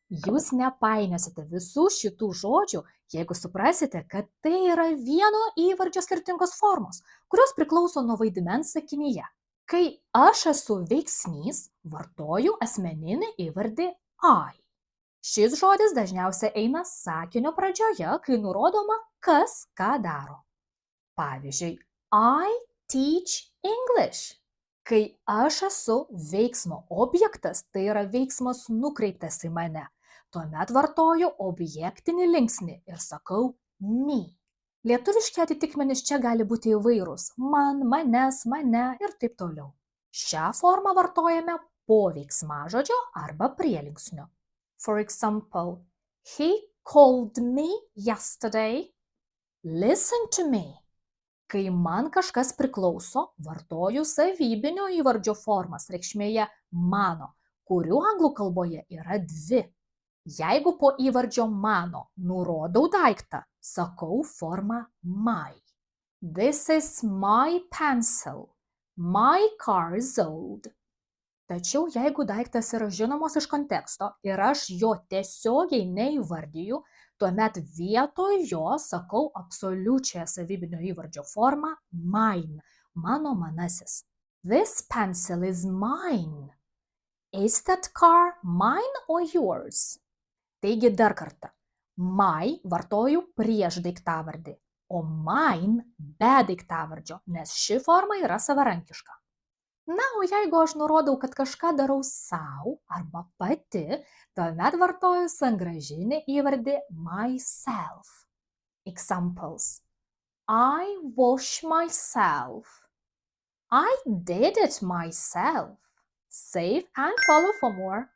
Jūs nepainiosite visų šitų žodžių, jeigu suprasite, kad tai yra vieno įvardžio skirtingos formos, kurios priklauso nuo vaidmens sakinyje. Kai aš esu veiksnys, vartoju asmeninį įvardį I. Šis žodis dažniausiai eina sakinio pradžioje, kai nurodoma, kas ką daro. Pavyzdžiui, I teach English. Kai aš esu veiksmo objektas, tai yra veiksmas nukreiptas į mane. Tuomet vartoju objektinį linksnį ir sakau me. Lietuviški atitikmenys čia gali būti įvairūs – man, manęs, mane ir taip toliau. Šią formą vartojame po veiksmažodžio arba prielinksnio. For example, he called me yesterday. Listen to me. Kai man kažkas priklauso, vartoju savybinio įvardžio formas reikšmėje mano, kurių anglų kalboje yra dvi. Jeigu po įvardžio mano nurodau daiktą, sakau formą my. This is my pencil. My car is old. Tačiau jeigu daiktas yra žinomos iš konteksto ir aš jo tiesiogiai neįvardiju, tuomet vietoj jo sakau absoliučią savybinio įvardžio formą mine, mano manasis. This pencil is mine. Is that car mine or yours? Taigi dar kartą. My vartoju prieš daiktavardį, o mine be daiktavardžio, nes ši forma yra savarankiška. Na, o jeigu aš nurodau, kad kažką darau sau arba pati, tuomet vartoju sangrąžinį įvardį myself. Examples. I wash myself. I did it myself. Save and follow for more.